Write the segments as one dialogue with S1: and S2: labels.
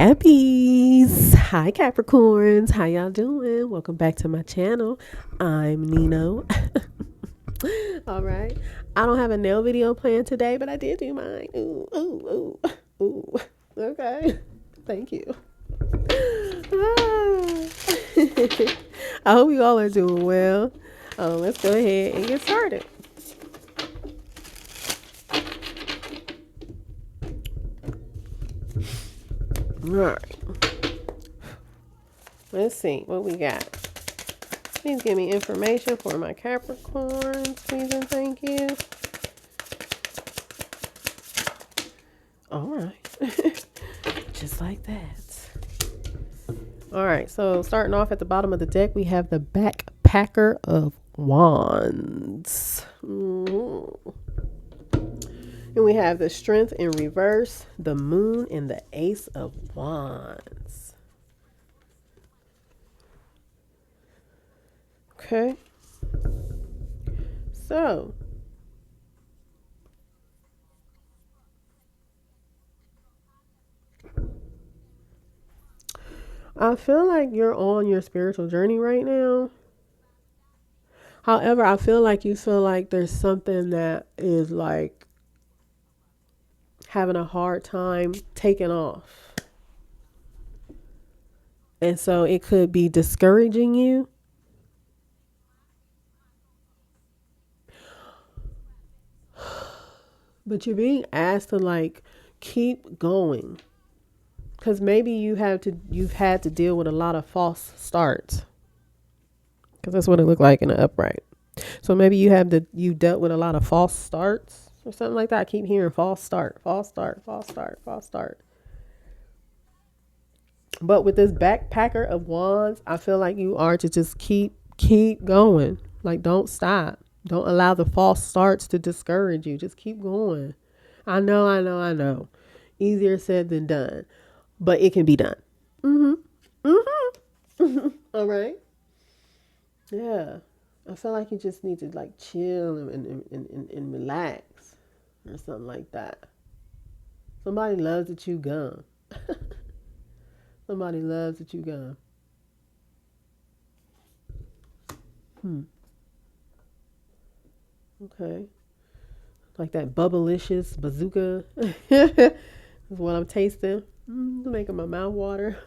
S1: Cappies. Hi Capricorns. How y'all doing? Welcome back to my channel. I'm Nino. All right. I don't have a nail video planned today, but I did do mine. Ooh, ooh, ooh, ooh. Okay. Thank you. I hope you all are doing well. Let's go ahead and get started. All right. Let's see what we got. Please give me information for my Capricorns, please and thank you. All right. Just like that. All right, so starting off at the bottom of the deck, we have the Backpacker of Wands. Mm-hmm. And we have the Strength in reverse, the Moon, and the Ace of Wands. Okay. So, I feel like you're on your spiritual journey right now. However, I feel like you feel like there's something that is like having a hard time taking off. And so it could be discouraging you. But you're being asked to like keep going. Cause maybe you've had to deal with a lot of false starts. Cause that's what it looked like in the upright. So maybe you dealt with a lot of false starts or something like that. I keep hearing false start, false start, false start, false start. But with this Backpacker of Wands, I feel like you are to just keep going. Like don't stop. Don't allow the false starts to discourage you. Just keep going. I know. Easier said than done. But it can be done. All right. Yeah. I feel like you just need to like chill and relax or something like that. Somebody loves to chew gum. Somebody loves to chew gum. Okay. Like that bubblicious bazooka is what I'm tasting. Making my mouth water.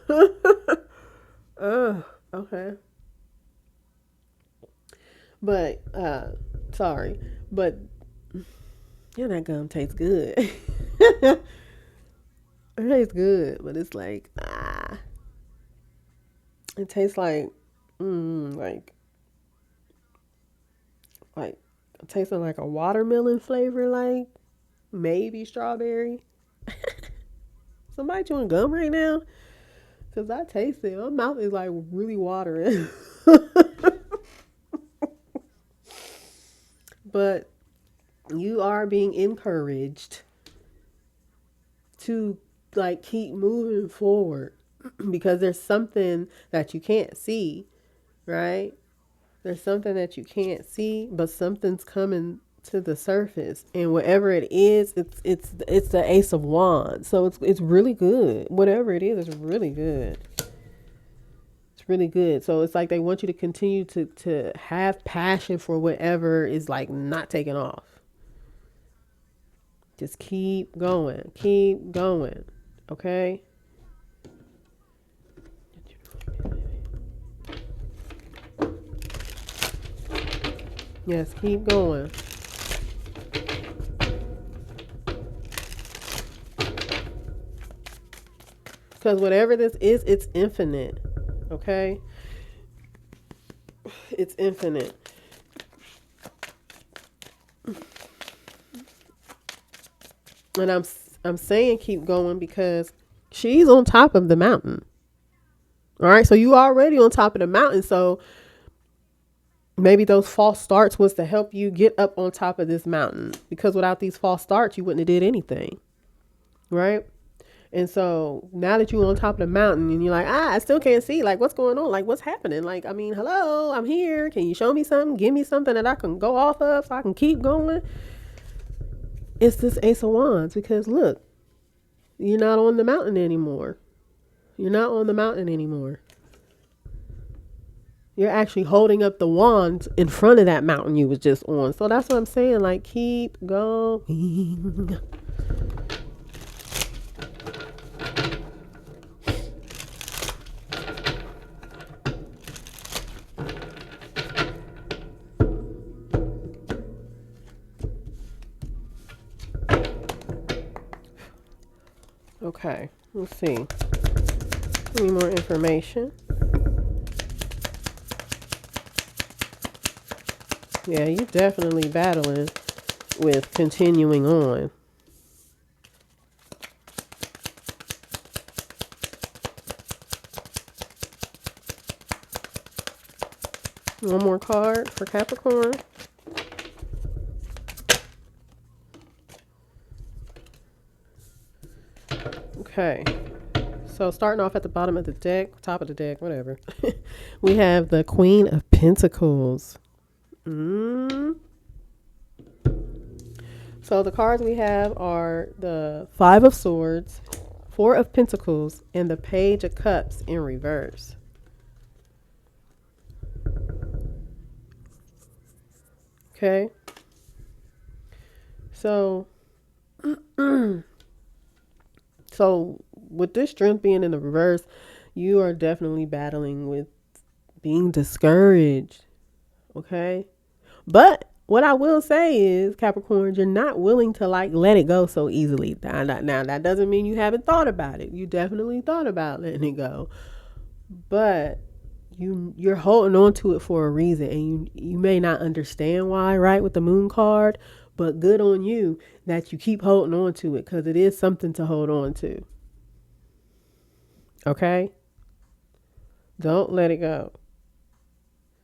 S1: Okay. But, sorry. But, yeah, that gum tastes good. It tastes good, but it's like, It tastes like, like, tasting like a watermelon flavor, like, maybe strawberry. Somebody chewing gum right now? Because I taste it. My mouth is like really watering. But you are being encouraged to like keep moving forward because there's something that you can't see, right? There's something that you can't see, but something's coming to the surface, and whatever it is, it's the Ace of Wands. So it's really good. Whatever it is, it's really good. It's really good. So it's like they want you to continue to have passion for whatever is like not taking off. Just keep going. Keep going. Okay? Yes, keep going. Because whatever this is, it's infinite. Okay? It's infinite. And I'm saying keep going because she's on top of the mountain. All right? So you already on top of the mountain. So maybe those false starts was to help you get up on top of this mountain. Because without these false starts, you wouldn't have did anything. Right? And so now that you're on top of the mountain and you're like, I still can't see. Like, what's going on? Like, what's happening? Like, I mean, hello, I'm here. Can you show me something? Give me something that I can go off of so I can keep going. It's this Ace of Wands because look, you're not on the mountain anymore. You're not on the mountain anymore. You're actually holding up the wand in front of that mountain you was just on. So that's what I'm saying. Like, keep going. Okay, let's see. Any more information? Yeah, you're definitely battling with continuing on. One more card for Capricorn. Okay. So starting off at the bottom of the deck, top of the deck, whatever. We have the Queen of Pentacles. So the cards we have are the Five of Swords, Four of Pentacles, and the Page of Cups in reverse. Okay. So, so with this strength being in the reverse, you are definitely battling with being discouraged. Okay. But what I will say is, Capricorn, you're not willing to like let it go so easily. Now that doesn't mean you haven't thought about it. You definitely thought about letting it go. But you're holding on to it for a reason, and you may not understand why, right, with the Moon card, but good on you that you keep holding on to it, because it is something to hold on to. Okay? Don't let it go.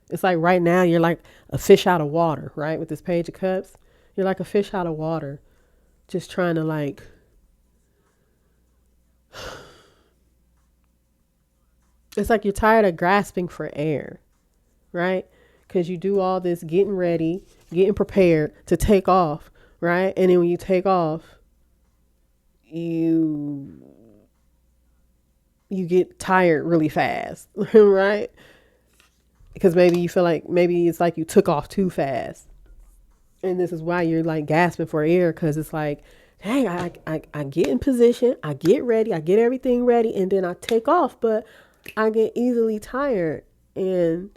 S1: It's like right now you're like a fish out of water, right? With this Page of Cups, you're like a fish out of water, just trying to like it's like you're tired of grasping for air, right? Because you do all this getting ready, getting prepared to take off, right? And then when you take off, you get tired really fast, right? Because maybe you feel like maybe it's like you took off too fast. And this is why you're like gasping for air, because it's like, hey, I get in position, I get ready, I get everything ready, and then I take off, but I get easily tired, and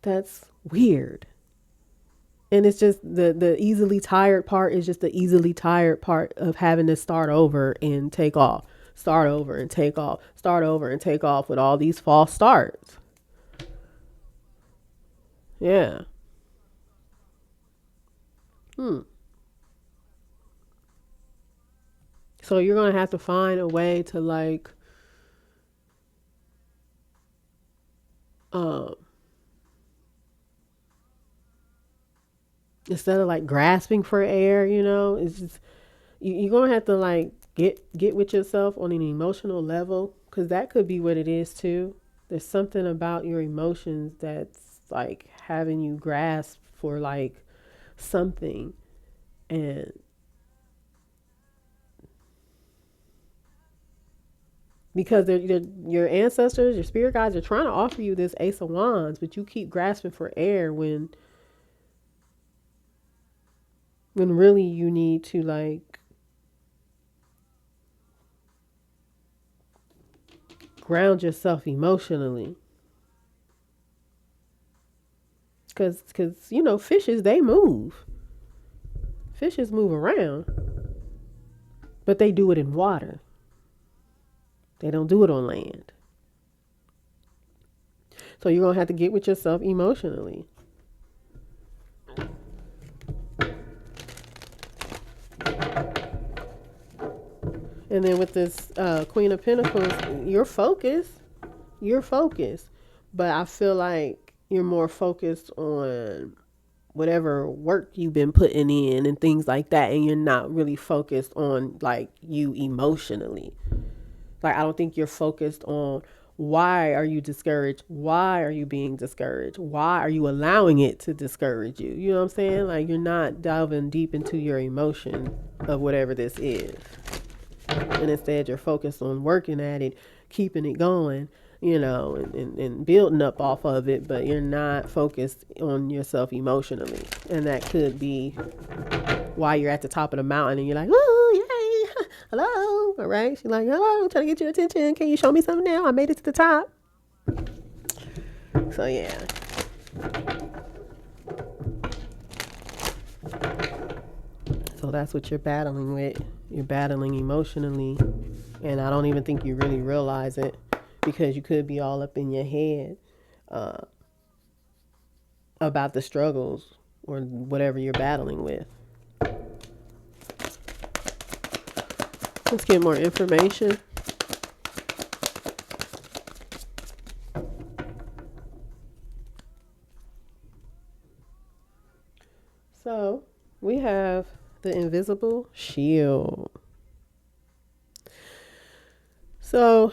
S1: that's weird. And it's just the easily tired part is just the easily tired part of having to start over and take off, start over and take off, start over and take off with all these false starts. Yeah. So you're going to have to find a way to like, um, instead of like grasping for air, it's just, you're going to have to like get with yourself on an emotional level, because that could be what it is too. There's something about your emotions that's like having you grasp for like something, and because your ancestors, your spirit guides are trying to offer you this Ace of Wands, but you keep grasping for air when really you need to like ground yourself emotionally. Because fishes, they move. Fishes move around, but they do it in water. They don't do it on land. So you're going to have to get with yourself emotionally. And then with this Queen of Pentacles, you're focused. You're focused. But I feel like you're more focused on whatever work you've been putting in and things like that. And you're not really focused on like you emotionally. Like, I don't think you're focused on why are you discouraged? Why are you being discouraged? Why are you allowing it to discourage you? You know what I'm saying? Like, you're not delving deep into your emotion of whatever this is. And instead you're focused on working at it, keeping it going, and building up off of it, but you're not focused on yourself emotionally. And that could be why you're at the top of the mountain and you're like, oh, yay, hello, all right? She's like, hello, I'm trying to get your attention. Can you show me something now? I made it to the top. So, yeah. So that's what you're battling with. You're battling emotionally. And I don't even think you really realize it, because you could be all up in your head about the struggles or whatever you're battling with. Let's get more information. So we have the invisible shield. So,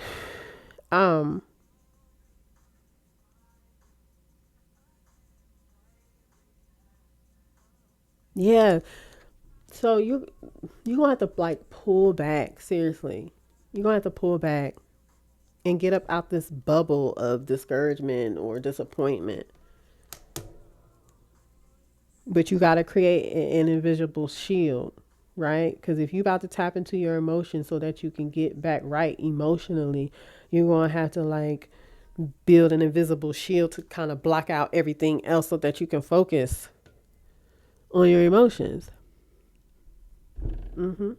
S1: yeah. So you gonna have to like pull back. Seriously, you're gonna have to pull back and get up out this bubble of discouragement or disappointment. But you got to create an invisible shield, right? Because if you about to tap into your emotions so that you can get back right emotionally, you're going to have to like build an invisible shield to kind of block out everything else so that you can focus on your emotions. Mm-hmm.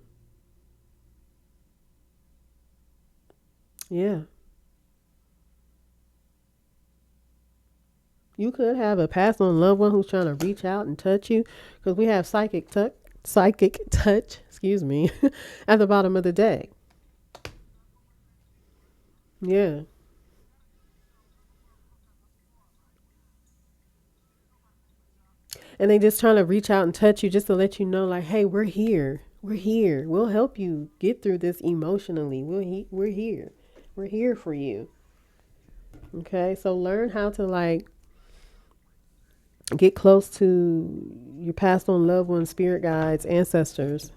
S1: Yeah. You could have a passed on loved one who's trying to reach out and touch you, because we have psychic touch, excuse me, at the bottom of the deck. Yeah. And they just trying to reach out and touch you just to let you know, like, hey, we're here. We're here. We'll help you get through this emotionally. We're here. We're here for you. Okay. So learn how to like get close to your passed on loved ones, spirit guides, ancestors.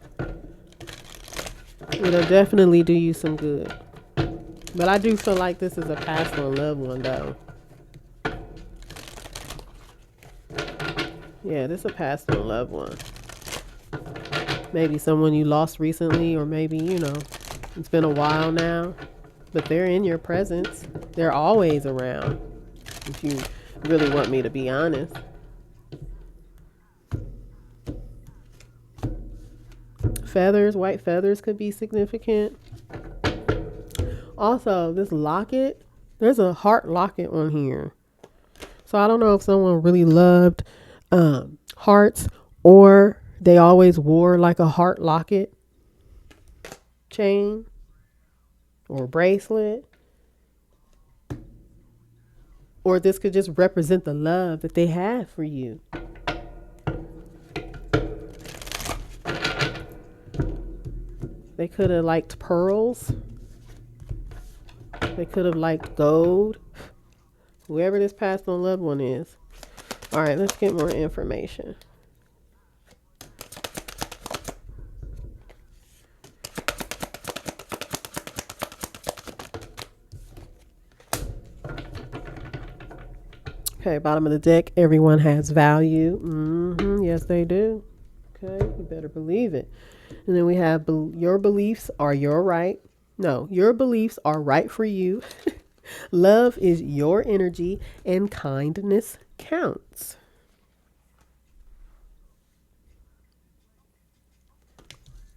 S1: It'll definitely do you some good. But I do feel like this is a passed on loved one, though. Yeah, this is a passed on loved one. Maybe someone you lost recently, or maybe, it's been a while now, but they're in your presence. They're always around, if you really want me to be honest. Feathers, white feathers could be significant. Also, this locket, there's a heart locket on here. So I don't know if someone really loved hearts, or they always wore like a heart locket, chain, or bracelet. Or this could just represent the love that they have for you. They could have liked pearls. They could have liked gold. Whoever this passed on loved one is. All right, let's get more information. Okay, bottom of the deck. Everyone has value. Yes, they do. Okay, you better believe it. And then we have your beliefs are your right. No, your beliefs are right for you. Love is your energy, and kindness counts.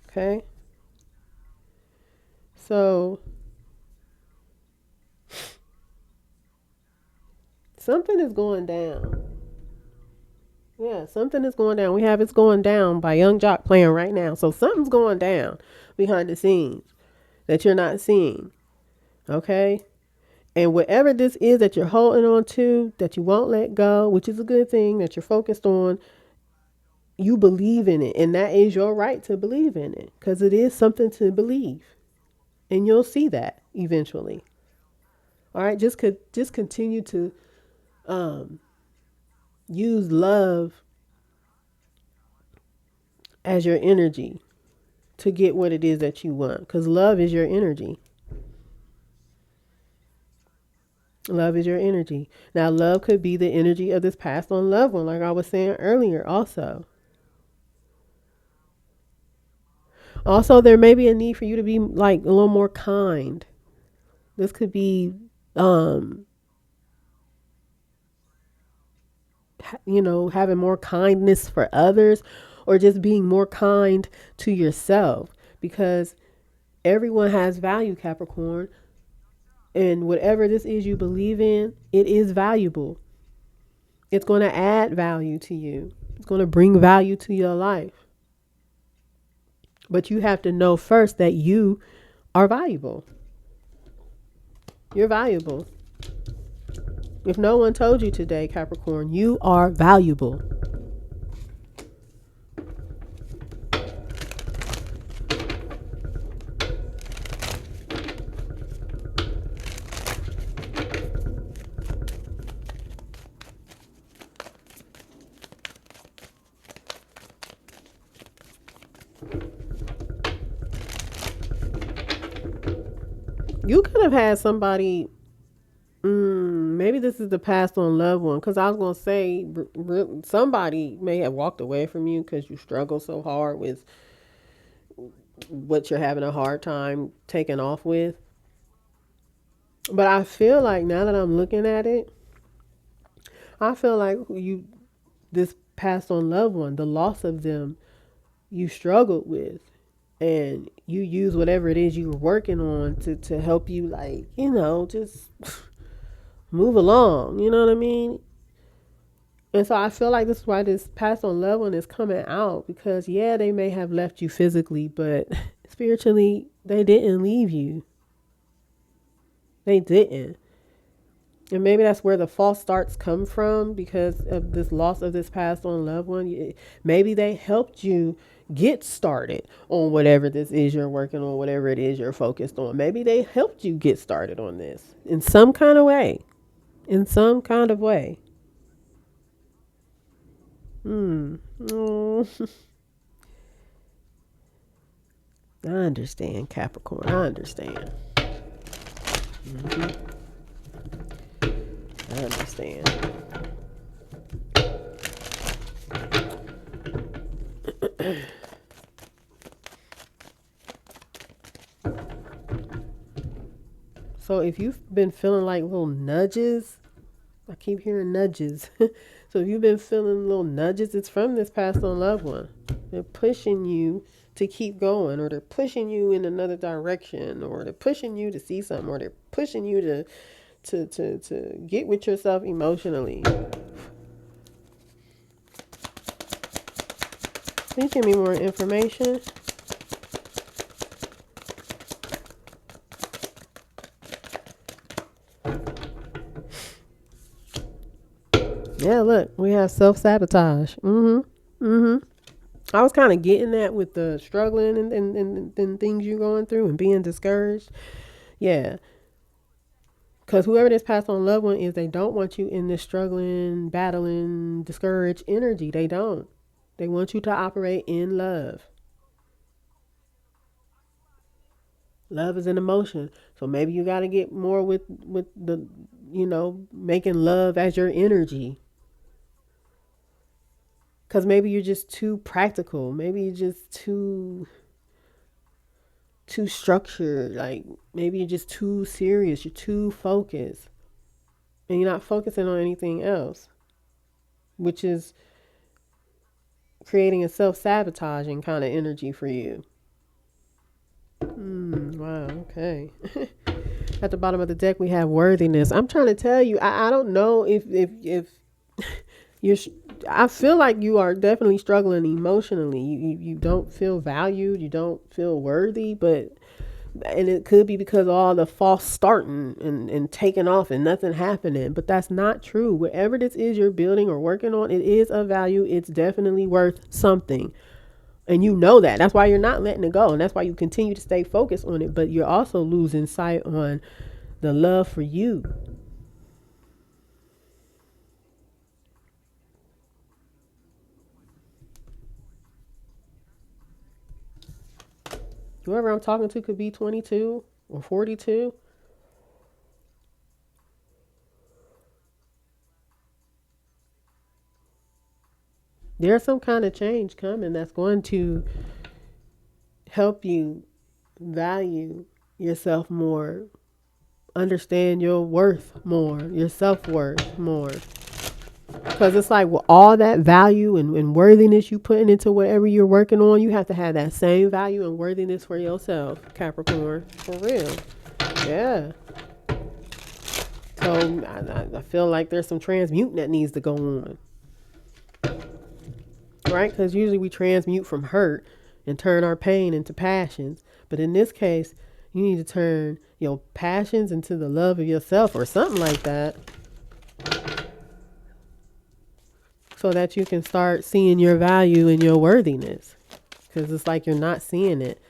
S1: Okay. So something is going down. Yeah, something is going down. We have It's Going Down by Young Jock playing right now. So something's going down behind the scenes that you're not seeing. Okay? And whatever this is that you're holding on to, that you won't let go, which is a good thing, that you're focused on, you believe in it. And that is your right to believe in it, because it is something to believe. And you'll see that eventually. All right? Just continue to use love as your energy to get what it is that you want, because love is your energy. Love is your energy. Now, love could be the energy of this passed on loved one, like I was saying earlier, also. Also, there may be a need for you to be like a little more kind. This could be, um, having more kindness for others, or just being more kind to yourself, because everyone has value, Capricorn. And whatever this is you believe in, it is valuable. It's going to add value to you, it's going to bring value to your life. But you have to know first that you are valuable. You're valuable. If no one told you today, Capricorn, you are valuable. You could have had somebody, maybe this is the passed on loved one, because I was going to say somebody may have walked away from you because you struggle so hard with what you're having a hard time taking off with. But I feel like now that I'm looking at it, I feel like this passed on loved one, the loss of them, you struggled with, and you use whatever it is you were working on to help you, like, just move along. You know what I mean? And so I feel like this is why this passed on loved one is coming out, because yeah, they may have left you physically, but spiritually, they didn't leave you. They didn't. And maybe that's where the false starts come from, because of this loss of this passed on loved one. Maybe they helped you get started on whatever this is you're working on, whatever it is you're focused on. Maybe they helped you get started on this in some kind of way. In some kind of way. Oh, I understand, Capricorn. I understand. I understand. So if you've been feeling like little nudges, I keep hearing nudges. So if you've been feeling little nudges, it's from this passed on loved one. They're pushing you to keep going, or they're pushing you in another direction, or they're pushing you to see something, or they're pushing you to get with yourself emotionally. Please give me more information. Yeah, look, we have self-sabotage. I was kind of getting that with the struggling and things you're going through and being discouraged. Yeah. Because whoever this passed on loved one is, they don't want you in this struggling, battling, discouraged energy. They don't. They want you to operate in love. Love is an emotion. So maybe you got to get more with the, making love as your energy. Because maybe you're just too practical. Maybe you're just too structured. Like, maybe you're just too serious. You're too focused. And you're not focusing on anything else, which is creating a self-sabotaging kind of energy for you. Wow, okay. At the bottom of the deck, we have worthiness. I'm trying to tell you, I don't know if you're, I feel like you are definitely struggling emotionally. You don't feel valued. You don't feel worthy, and it could be because of all the false starting and taking off and nothing happening. But that's not true. Whatever this is you're building or working on, it is of value. It's definitely worth something. And you know that. That's why you're not letting it go. And that's why you continue to stay focused on it. But you're also losing sight on the love for you. Whoever I'm talking to could be 22 or 42. There's some kind of change coming that's going to help you value yourself more, understand your worth more, your self worth more. Because it's like with all that value and worthiness you putting into whatever you're working on, you have to have that same value and worthiness for yourself, Capricorn. For real. Yeah. So I feel like there's some transmuting that needs to go on. Right? Because usually we transmute from hurt and turn our pain into passions. But in this case, you need to turn your passions into the love of yourself or something like that. So that you can start seeing your value and your worthiness. Because it's like you're not seeing it.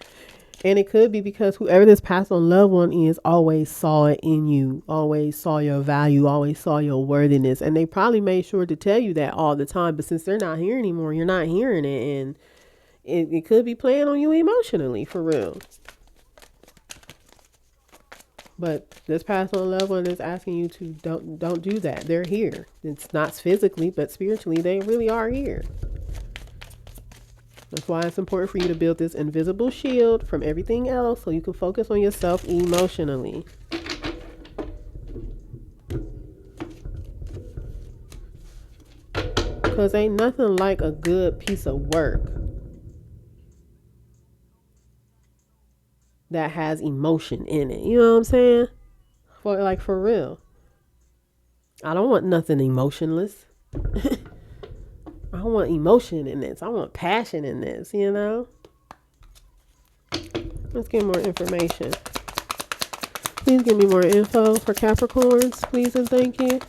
S1: And it could be because whoever this passed on loved one is always saw it in you, always saw your value, always saw your worthiness. And they probably made sure to tell you that all the time. But since they're not here anymore, you're not hearing it. And it could be playing on you emotionally, for real. But this past on loved one is asking you to don't do that. They're here. It's not physically, but spiritually, they really are here. That's why it's important for you to build this invisible shield from everything else so you can focus on yourself emotionally. Because ain't nothing like a good piece of work that has emotion in it. You know what I'm saying? For real. I don't want nothing emotionless. I want emotion in this. I want passion in this, you know? Let's get more information. Please give me more info for Capricorns, please and thank you.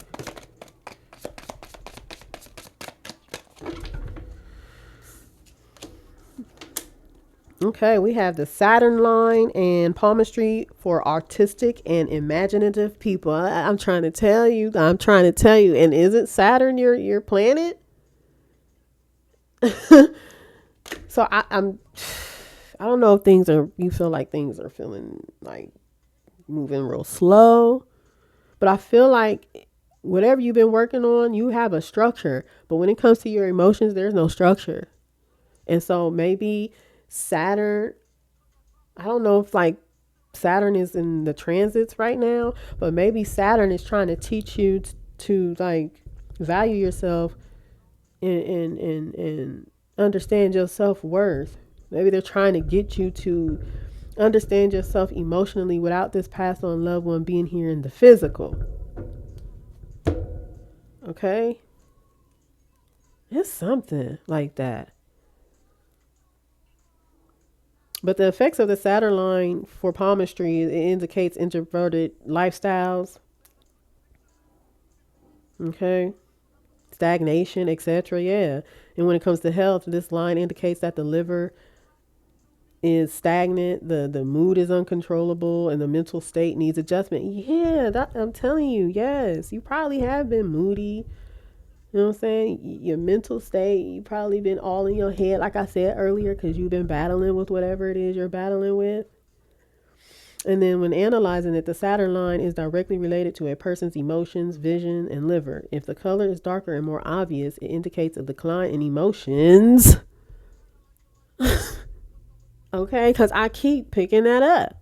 S1: Okay, we have the Saturn line and palmistry for artistic and imaginative people. I'm trying to tell you. And isn't Saturn your planet? So I don't know if you feel like things are feeling like moving real slow, but I feel like whatever you've been working on, you have a structure. But when it comes to your emotions, there's no structure. And so maybe Saturn, I don't know if like Saturn is in the transits right now, but maybe Saturn is trying to teach you to like value yourself and understand your self-worth. Maybe they're trying to get you to understand yourself emotionally without this passed on loved one being here in the physical. Okay? It's something like that. But the effects of the Saturn line for palmistry, it indicates introverted lifestyles. Okay? Stagnation, etc. Yeah. And when it comes to health, this line indicates that the liver is stagnant, the mood is uncontrollable, and the mental state needs adjustment. Yeah, I'm telling you, yes. You probably have been moody. You know what I'm saying? Your mental state, you probably been all in your head, like I said earlier, because you've been battling with whatever it is you're battling with. And then when analyzing it, the Saturn line is directly related to a person's emotions, vision, and liver. If the color is darker and more obvious, it indicates a decline in emotions. Okay, because I keep picking that up.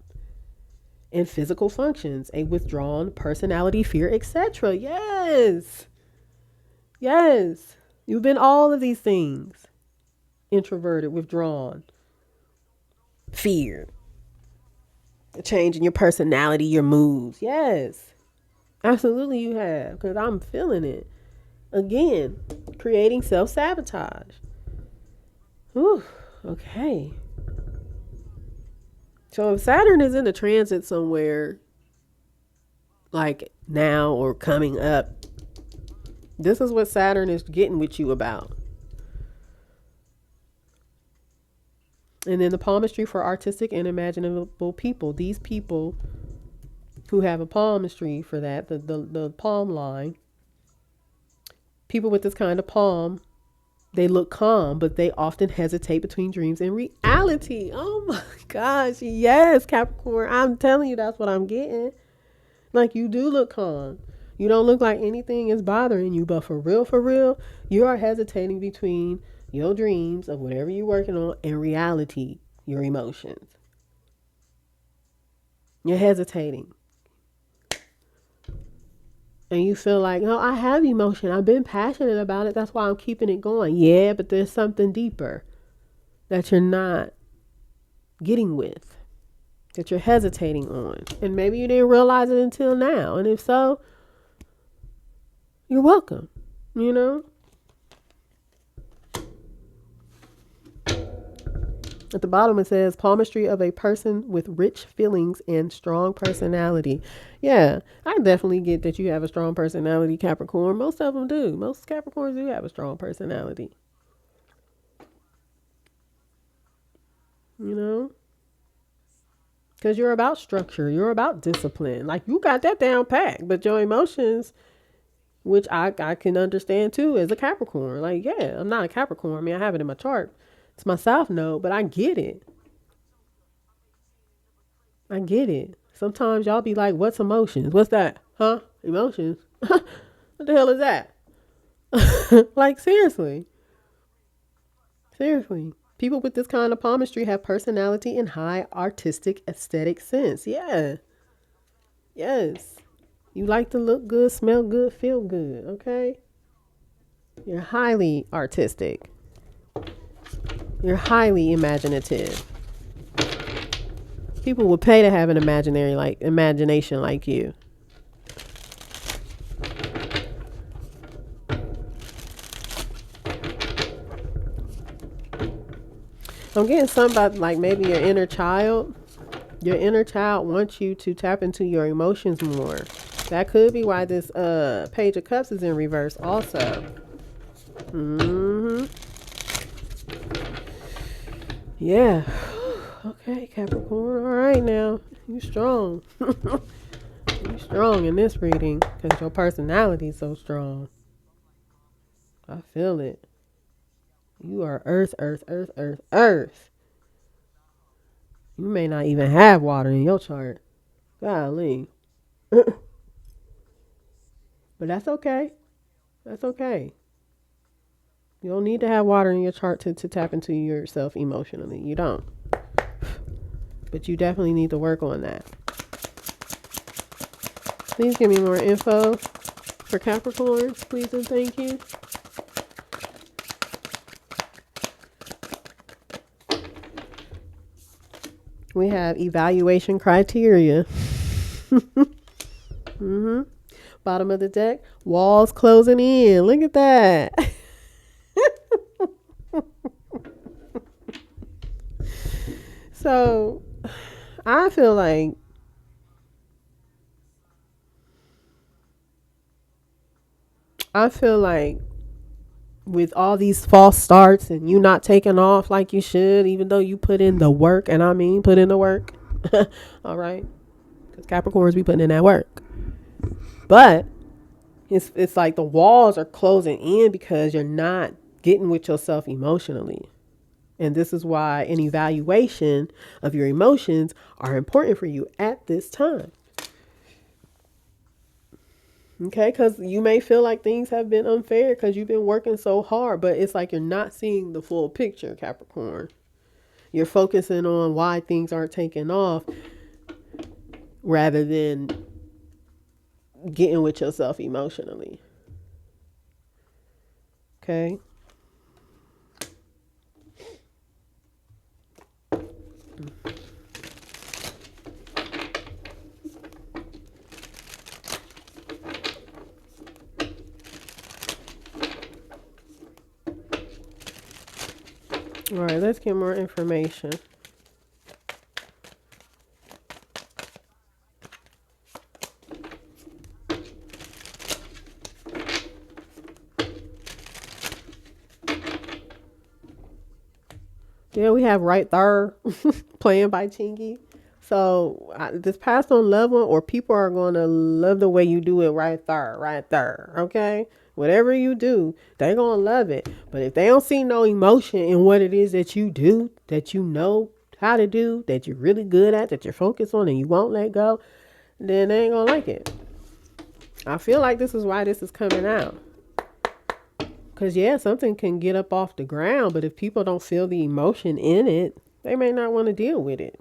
S1: In physical functions, a withdrawn personality, fear, etc. Yes. Yes. You've been all of these things. Introverted, withdrawn, fear, a change in your personality, your moods. Yes. Absolutely you have, because I'm feeling it. Again, creating self-sabotage. Whew. Okay. So if Saturn is in a transit somewhere, like now or coming up, this is what Saturn is getting with you about. And then the palmistry for artistic and imaginable people. These people who have a palmistry for that, the palm line, people with this kind of palm They look calm, but they often hesitate between dreams and reality. Oh my gosh. Yes, Capricorn. I'm telling you, that's what I'm getting. Like, you do look calm. You don't look like anything is bothering you, but for real, you are hesitating between your dreams of whatever you're working on and reality, your emotions. You're hesitating. And you feel like, no, I have emotion. I've been passionate about it. That's why I'm keeping it going. Yeah, but there's something deeper that you're not getting with, that you're hesitating on. And maybe you didn't realize it until now. And if so, you're welcome. You know? At the bottom it says palmistry of a person with rich feelings and strong personality. Yeah, I definitely get that you have a strong personality, Capricorn. Most of them do. Most Capricorns do have a strong personality. You know? Because you're about structure. You're about discipline. Like, you got that down packed. But your emotions, which I can understand too as a Capricorn. Like, yeah, I'm not a Capricorn. I mean, I have it in my chart. It's my South Node, but I get it. I get it. Sometimes y'all be like, what's emotions? What's that? Huh? Emotions? What the hell is that? Like, seriously. Seriously. People with this kind of palmistry have personality and high artistic aesthetic sense. Yeah. Yes. You like to look good, smell good, feel good. Okay. You're highly artistic. You're highly imaginative. People would pay to have an imagination like you. I'm getting something about like maybe your inner child. Your inner child wants you to tap into your emotions more. That could be why this Page of Cups is in reverse also. Mm-hmm. Yeah. Okay, Capricorn. All right now. You strong. You strong in this reading because your personality is so strong. I feel it. You are earth, earth, earth, earth, earth. You may not even have water in your chart. Golly. But that's okay. That's okay. You don't need to have water in your chart to tap into yourself emotionally. You don't. But you definitely need to work on that. Please give me more info for Capricorns, please and thank you. We have evaluation criteria. Mm-hmm. Bottom of the deck, walls closing in. Look at that. So I feel like with all these false starts and you not taking off like you should, even though you put in the work, and I mean put in the work. All right, because Capricorns be putting in that work, but it's like the walls are closing in because you're not getting with yourself emotionally. And this is why an evaluation of your emotions are important for you at this time. Okay, because you may feel like things have been unfair because you've been working so hard, but it's like you're not seeing the full picture, Capricorn. You're focusing on why things aren't taking off rather than getting with yourself emotionally. Okay. All right, let's get more information. Yeah, we have Right There playing by Chingy. So this passed on loved one or people are going to love the way you do it right there, right there. Okay. Whatever you do, they gonna love it. But if they don't see no emotion in what it is that you do, that you know how to do, that you're really good at, that you're focused on and you won't let go, then they ain't gonna like it. I feel like this is why this is coming out. Because, yeah, something can get up off the ground, but if people don't feel the emotion in it, they may not want to deal with it.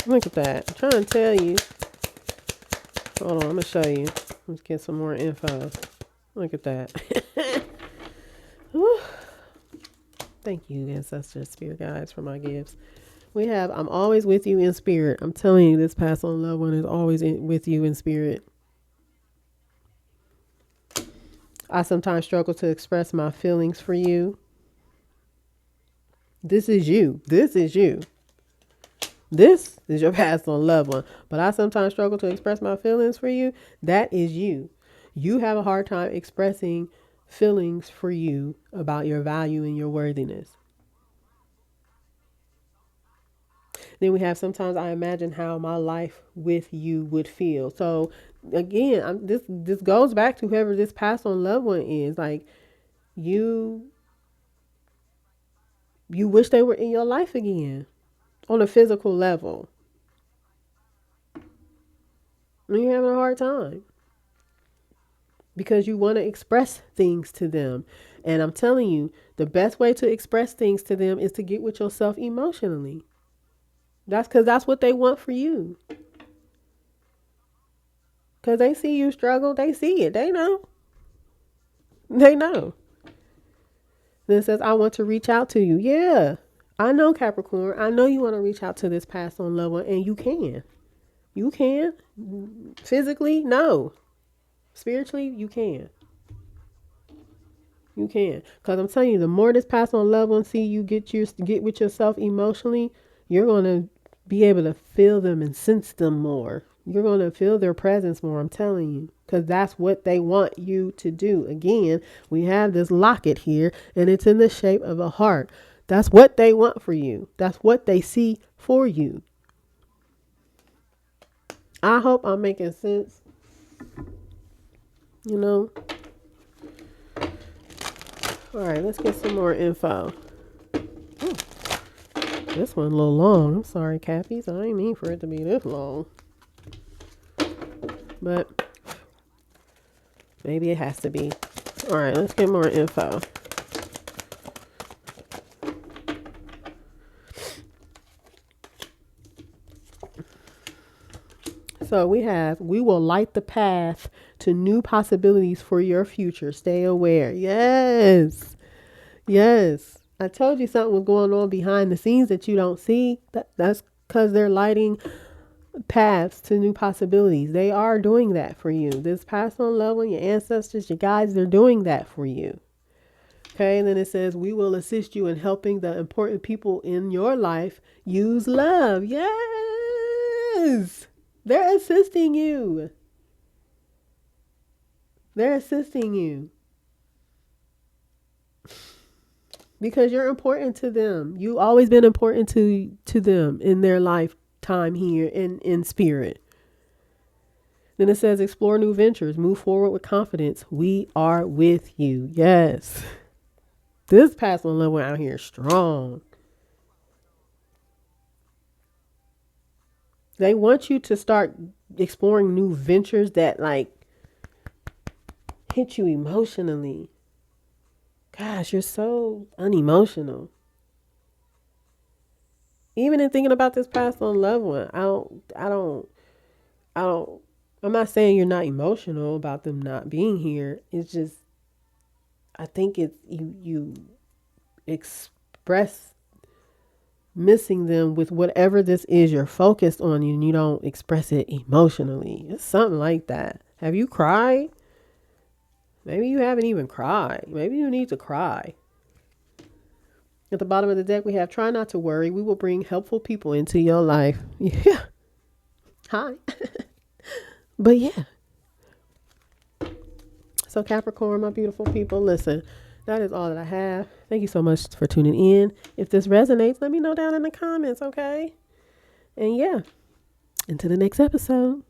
S1: Look at that. I'm trying to tell you. Hold on, I'm going to show you. Let's get some more info. Look at that. Thank you, ancestors, spirit guides, for my gifts. We have, I'm always with you in spirit. I'm telling you, this past on loved one is always with you in spirit. I sometimes struggle to express my feelings for you. This is you. This is you. This is your past on loved one. But I sometimes struggle to express my feelings for you. That is you. You have a hard time expressing feelings for you about your value and your worthiness. Then we have sometimes I imagine how my life with you would feel. So again, this goes back to whoever this past on loved one is. Like you wish they were in your life again on a physical level. And you're having a hard time because you want to express things to them. And I'm telling you, the best way to express things to them is to get with yourself emotionally. That's because that's what they want for you. Because they see you struggle. They see it. They know. They know. Then it says, I want to reach out to you. Yeah, I know, Capricorn. I know you want to reach out to this past on loved one, and you can. You can. Physically, no. Spiritually, you can. You can. Because I'm telling you, the more this past on loved one see you get with yourself emotionally, you're going to be able to feel them and sense them more. You're going to feel their presence more, I'm telling you. Because that's what they want you to do. Again, we have this locket here, and it's in the shape of a heart. That's what they want for you. That's what they see for you. I hope I'm making sense. You know? All right, let's get some more info. Ooh, this one a little long. I'm sorry, Cappies. I didn't mean for it to be this long. But maybe it has to be. All right, let's get more info. So we will light the path to new possibilities for your future. Stay aware. Yes. Yes. I told you something was going on behind the scenes that you don't see. That's because they're lighting paths to new possibilities. They are doing that for you. This past on loved one, your ancestors, your guides, they're doing that for you. Okay, and then it says, we will assist you in helping the important people in your life use love. Yes. They're assisting you. They're assisting you. Because you're important to them. You've always been important to them in their lifetime here in spirit. Then it says, explore new ventures. Move forward with confidence. We are with you. Yes. This past one level out here is strong. They want you to start exploring new ventures that like hit you emotionally. Gosh, you're so unemotional. Even in thinking about this past on loved one, I'm not saying you're not emotional about them not being here. It's just, I think it's you express missing them with whatever this is you're focused on and you don't express it emotionally. It's something like that. Have you cried? Maybe you haven't even cried. Maybe you need to cry. At the bottom of the deck, we have try not to worry. We will bring helpful people into your life. Yeah. Hi. But yeah. So Capricorn, my beautiful people, listen, that is all that I have. Thank you so much for tuning in. If this resonates, let me know down in the comments, okay? And yeah, Until the next episode.